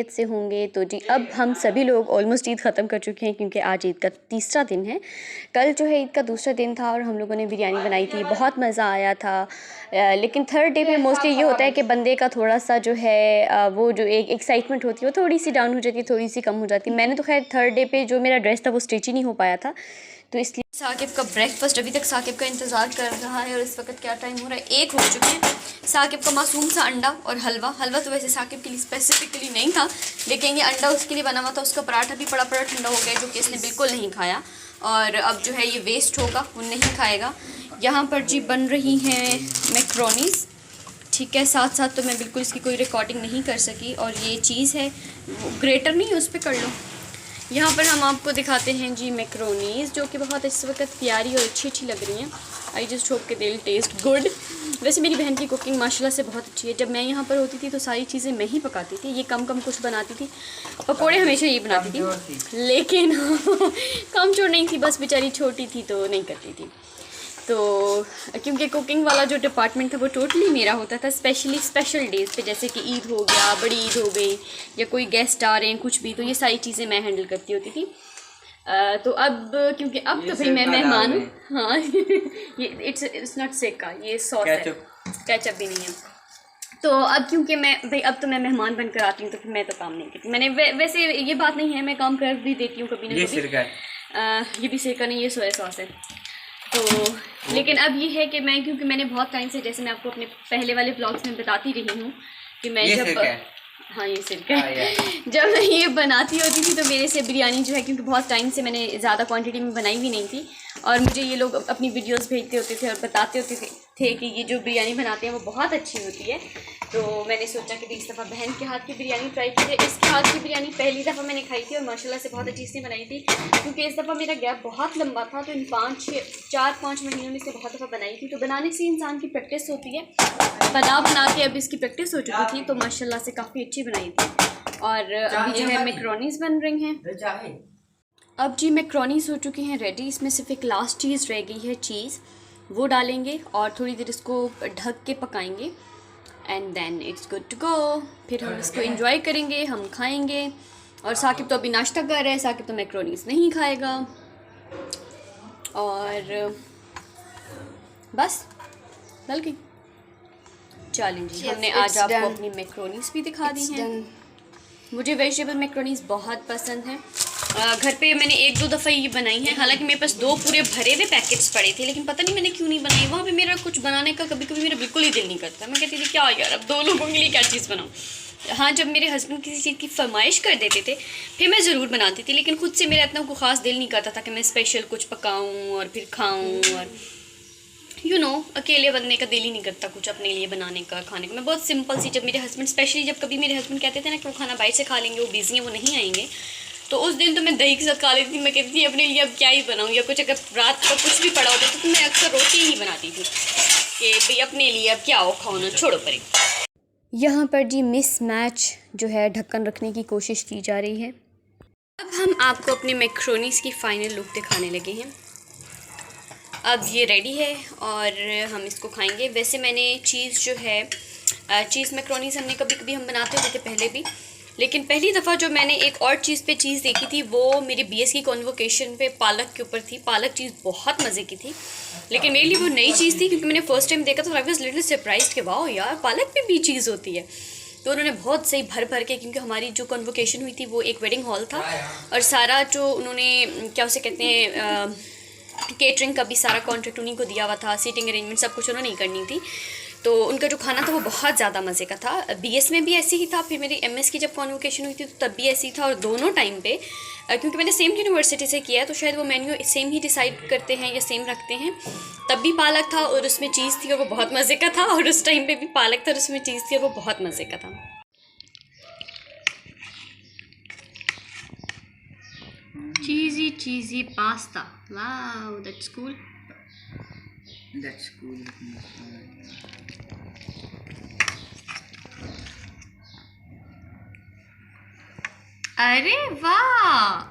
खैरियत से होंगे। तो जी अब हम सभी लोग ऑलमोस्ट ईद ख़त्म कर चुके हैं क्योंकि आज ईद का तीसरा दिन है। कल जो है ईद का दूसरा दिन था और हम लोगों ने बिरयानी बनाई थी, बहुत मज़ा आया था। लेकिन थर्ड डे पे मोस्टली ये होता है कि बंदे का थोड़ा सा जो है वो जो एक एक्साइटमेंट होती है वो थोड़ी सी डाउन हो जाती है, थोड़ी सी कम हो जाती है। मैंने तो खैर थर्ड डे पे जो मेरा ड्रेस था वो स्टिच ही नहीं हो पाया था, तो इसलिए साकिब का ब्रेकफास्ट अभी तक साकिब का इंतज़ार कर रहा है। और इस वक्त क्या टाइम हो रहा है, 1 हो चुके हैं। साकिब का मासूम सा अंडा और हलवा तो वैसे साकिब के लिए स्पेसिफिकली नहीं था, लेकिन ये अंडा उसके लिए बना हुआ था। उसका पराठा भी पड़ा ठंडा हो गया, जो कि इसने बिल्कुल नहीं खाया और अब जो है ये वेस्ट होगा, वो नहीं खाएगा। यहाँ पर जी बन रही हैं मैक्रोनीज़, ठीक है। साथ साथ तो मैं बिल्कुल इसकी कोई रिकॉर्डिंग नहीं कर सकी। और ये चीज़ है, ग्रेटर नहीं है, उस पर कर लो। यहाँ पर हम आपको दिखाते हैं जी मैक्रोनीज़, जो कि बहुत इस वक्त प्यारी और अच्छी लग रही हैं। आई जस्ट होप के दिल टेस्ट गुड। वैसे मेरी बहन की कुकिंग माशाल्लाह से बहुत अच्छी है। जब मैं यहाँ पर होती थी तो सारी चीज़ें मैं ही पकाती थी, ये कम कुछ बनाती थी। पकोड़े हमेशा ये बनाती थी, लेकिन कम चोर नहीं थी, बस बेचारी छोटी थी तो नहीं करती थी। तो क्योंकि कुकिंग वाला जो डिपार्टमेंट था वो टोटली मेरा होता था, स्पेशली स्पेशल डेज़ पे, जैसे कि ईद हो गया, बड़ी ईद हो गई, या कोई गेस्ट आ रहे हैं, कुछ भी, तो ये सारी चीज़ें मैं हैंडल करती होती थी। तो अब क्योंकि अब तो भाई मैं मेहमान हूँ। हाँ ये इट्स नॉट सेका, ये सॉस है, केचप भी नहीं है। तो अब क्योंकि मैं भाई अब तो मैं मेहमान बनकर आती हूँ, तो फिर मैं तो काम नहीं करती। मैंने वैसे ये बात नहीं है, मैं काम कर भी देती हूँ कभी ना कभी। ये भी सिरका नहीं, ये सोया सॉस है। तो लेकिन अब ये है कि मैं, क्योंकि मैंने बहुत टाइम से, जैसे मैं आपको अपने पहले वाले ब्लॉग्स में बताती रही हूँ कि मैं जब हाँ ये सिरका जब मैं ये बनाती होती थी तो मेरे से बिरयानी जो है, क्योंकि बहुत टाइम से मैंने ज़्यादा क्वांटिटी में बनाई भी नहीं थी, और मुझे ये लोग अपनी वीडियोस भेजते होते थे और बताते होते थे कि ये जो बिरयानी बनाते हैं वो बहुत अच्छी होती है। तो मैंने सोचा कि इस दफ़ा बहन के हाथ की बिरयानी ट्राई की जाए। इसके हाथ की बिरयानी पहली दफ़ा मैंने खाई थी और माशाल्लाह से बहुत अच्छी इसने बनाई थी। क्योंकि इस दफ़ा मेरा गैप बहुत लंबा था, तो इन 4-5 महीनों में से बहुत दफ़ा बनाई थी। तो बनाने से इंसान की प्रैक्टिस होती है, बना के अब इसकी प्रैक्टिस हो चुकी थी, तो माशाल्लाह से काफ़ी अच्छी बनाई थी। और अभी जो है मैक्रोनीज़ बन रही हैं। अब जी मैक्रोनीज़ हो चुकी हैं रेडी। इसमें सिर्फ एक लास्ट चीज़ रह गई है, चीज़, वो डालेंगे और थोड़ी देर इसको ढक के पकाएंगे and then it's good to go. फिर हम इसको एंजॉय करेंगे, हम खाएंगे। और साकिब तो अभी नाश्ता कर रहा है, साकिब तो मैक्रोनीज़ नहीं खाएगा। और बस बल्कि चलें जी, हमने आज आपको अपनी मैक्रोनीज़ भी दिखा दी हैं। मुझे वेजिटेबल मैक्रोनीज़ बहुत पसंद हैं। घर पे मैंने 1-2 दफ़ा ये बनाई हैं, हालांकि मेरे पास 2 पूरे भरे हुए पैकेट्स पड़े थे, लेकिन पता नहीं मैंने क्यों नहीं बनाई। वहाँ पे मेरा कुछ बनाने का कभी कभी मेरा बिल्कुल ही दिल नहीं करता। मैं कहती थी क्या यार, अब 2 लोगों के लिए क्या चीज़ बनाऊँ। हाँ, जब मेरे हस्बैंड किसी चीज़ की फरमाइश कर देते थे फिर मैं ज़रूर बनाती थी, लेकिन खुद से मेरा इतना कोई ख़ास दिल नहीं करता था कि मैं स्पेशल कुछ पकाऊँ और फिर खाऊँ। और अकेले बनने का दिल ही नहीं करता कुछ अपने लिए बनाने का, खाने का। मैं बहुत सिंपल सी, जब मेरे हस्बैंड, स्पेशली जब कभी मेरे हस्बैंड कहते थे ना कि वो खाना बाहर से खा लेंगे, वो बिज़ी हैं, वो नहीं आएंगे, तो उस दिन तो मैं दही के साथ खा लेती थी। मैं कहती थी अपने लिए अब क्या ही बनाऊँ, या कुछ अगर रात का कुछ भी पड़ा होता तो मैं अक्सर रोटी ही बनाती थी कि भाई अपने लिए अब क्या हो, खाओ ना, छोड़ो परे। यहाँ पर जी मिस मैच जो है ढक्कन रखने की कोशिश की जा रही है। अब हम आपको अपने मैक्रोनीज़ की फ़ाइनल लुक दिखाने लगे हैं। अब ये रेडी है और हम इसको खाएंगे। वैसे मैंने चीज़ जो है, चीज़ मैक्रोनीज़ हमने कभी कभी हम बनाते होते थे पहले भी, लेकिन पहली दफ़ा जो मैंने एक और चीज़ पे चीज़ देखी थी वो मेरी बीएस की कॉन्वोकेशन पे पालक के ऊपर थी। पालक चीज़ बहुत मज़े की थी, लेकिन मेरे लिए वो नई चीज़ थी क्योंकि मैंने फ़र्स्ट टाइम देखा तो आई वाज लिटिल सरप्राइज्ड कि वाओ यार, पालक पे भी चीज़ होती है। तो उन्होंने बहुत सही भर के, क्योंकि हमारी जो कॉन्वोकेशन हुई थी वो एक वेडिंग हॉल था और सारा जो उन्होंने क्या उसे कहते हैं, केटरिंग का भी सारा कॉन्ट्रैक्ट उन्हीं को दिया हुआ था, सीटिंग अरेंजमेंट सब कुछ उन्होंने ही करनी थी। तो उनका जो खाना था वो बहुत ज़्यादा मज़े का था। बीएस में भी ऐसे ही था, फिर मेरी एमएस की जब कॉन्वोकेशन हुई थी तो तब भी ऐसे ही था। और दोनों टाइम पे क्योंकि मैंने सेम यूनिवर्सिटी से किया है तो शायद वो मेन्यू सेम ही डिसाइड करते हैं या सेम रखते हैं। तब भी पालक था और उसमें चीज़ थी और वो बहुत मज़े का था, और उस टाइम पर भी पालक था और उसमें चीज़ थी और वो बहुत मज़े का था। Cheesy pasta. Wow, that's cool. That's cool. अरे वाह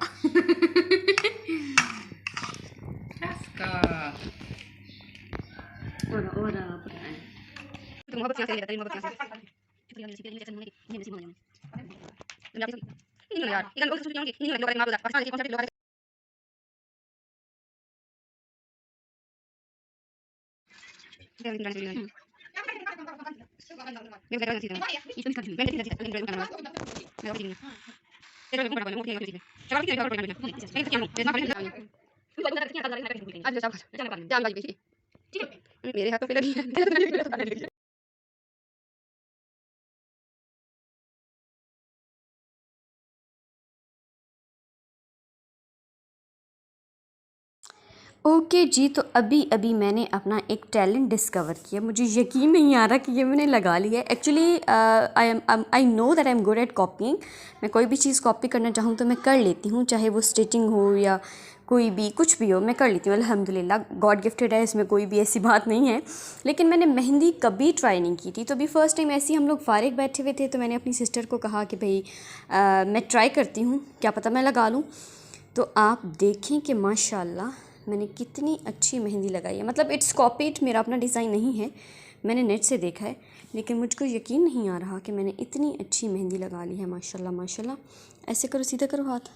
मेरे हाथों पे लगी है। ओके जी, तो अभी अभी मैंने अपना एक टैलेंट डिस्कवर किया। मुझे यकीन नहीं आ रहा कि ये मैंने लगा लिया है। Actually I know that I am good at copying. मैं कोई भी चीज़ कॉपी करना चाहूँ तो मैं कर लेती हूँ, चाहे वो स्टिचिंग हो या कोई भी कुछ भी हो, मैं कर लेती हूँ। अल्हम्दुलिल्लाह, गॉड गिफ्टेड है, इसमें कोई भी ऐसी बात नहीं है। लेकिन मैंने मेहंदी कभी ट्राई नहीं की थी। तो अभी फ़र्स्ट टाइम ऐसे ही हम लोग फारिग बैठे हुए थे, तो मैंने अपनी सिस्टर को कहा कि भाई मैं ट्राई करती हूँ, क्या पता मैं लगा लूँ। तो आप देखें कि माशाल्लाह मैंने कितनी अच्छी मेहंदी लगाई है। मतलब इट्स कॉपीड, मेरा अपना डिज़ाइन नहीं है, मैंने नेट से देखा है। लेकिन मुझको यकीन नहीं आ रहा कि मैंने इतनी अच्छी मेहंदी लगा ली है। माशाल्लाह माशाल्लाह। ऐसे करो, सीधा करो हाथ।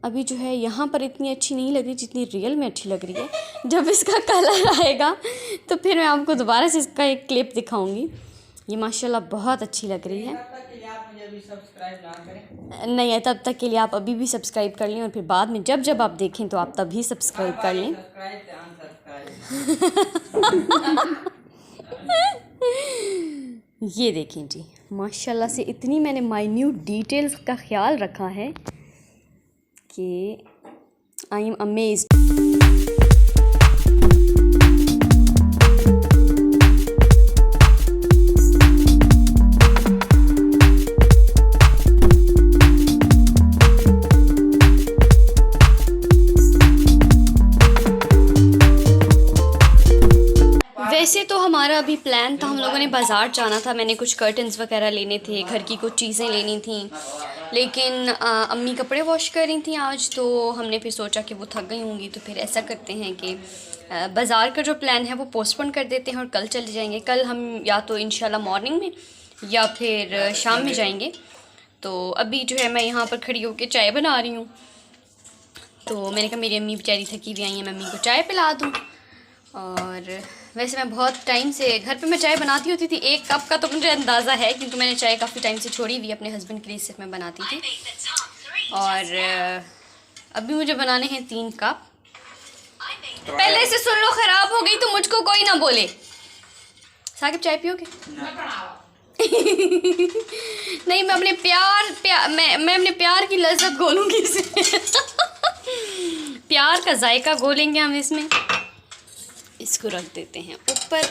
अभी जो है यहाँ पर इतनी अच्छी नहीं लग रही जितनी रियल में अच्छी लग रही है। जब इसका कलर आएगा तो फिर मैं आपको दोबारा से इसका एक क्लिप दिखाऊंगी। ये माशाल्लाह बहुत अच्छी लग रही है। नहीं है, तब तक के लिए आप अभी भी सब्सक्राइब कर लें, और फिर बाद में जब जब आप देखें तो आप तभी सब्सक्राइब कर लें। ये देखें जी, माशाल्लाह से इतनी मैंने माइन्यूट डिटेल्स का ख्याल रखा है कि आई एम अमेज्ड। वैसे तो हमारा अभी प्लान था, हम लोगों ने बाज़ार जाना था। मैंने कुछ कर्टन्स वगैरह लेने थे, घर की कुछ चीज़ें लेनी थी, लेकिन अम्मी कपड़े वॉश कर रही थी आज, तो हमने फिर सोचा कि वो थक गई होंगी, तो फिर ऐसा करते हैं कि बाज़ार का जो प्लान है वो पोस्टपोन कर देते हैं और कल चले जाएंगे। कल हम या तो इंशाल्लाह मॉर्निंग में या फिर शाम में जाएंगे। तो अभी जो है मैं यहाँ पर खड़ी होकर चाय बना रही हूँ। तो मैंने कहा मेरी अम्मी बेचारी थकी हुई आई हैं, मैं अम्मी को चाय पिला दूँ। और वैसे मैं बहुत टाइम से घर पे मैं चाय बनाती होती थी, 1 कप का तो मुझे अंदाज़ा है, क्योंकि मैंने चाय काफ़ी टाइम से छोड़ी हुई अपने हस्बैंड के लिए सिर्फ मैं बनाती थी। और अभी मुझे बनाने हैं 3 कप। पहले से सुन लो, ख़राब हो गई तो मुझको कोई ना बोले। साकिब चाय पियोगे? नहीं, मैं अपने मैं अपने प्यार की लज्जत घोलूँगी इसमें। प्यार का जायका घोलेंगे हम इसमें। इसको रख देते हैं ऊपर।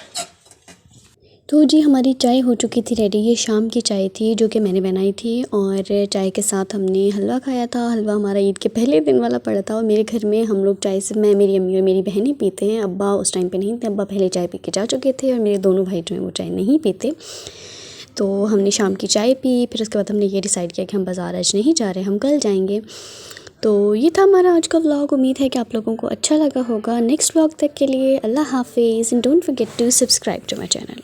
तो जी हमारी चाय हो चुकी थी रेडी। ये शाम की चाय थी जो कि मैंने बनाई थी, और चाय के साथ हमने हलवा खाया था। हलवा हमारा ईद के पहले दिन वाला पड़ा था, और मेरे घर में हम लोग चाय से, मैं, मेरी अम्मी और मेरी बहन ही पीते हैं। अब्बा उस टाइम पे नहीं थे, अब्बा पहले चाय पी के जा चुके थे, और मेरे दोनों भाई जो हैं वो चाय नहीं पीते। तो हमने शाम की चाय पी, फिर उसके बाद हमने ये डिसाइड किया कि हम बाज़ार आज नहीं जा रहे, हम कल जाएंगे। तो ये था हमारा आज का व्लॉग। उम्मीद है कि आप लोगों को अच्छा लगा होगा। नेक्स्ट व्लॉग तक के लिए अल्लाह हाफिज़, and don't forget to subscribe to my channel.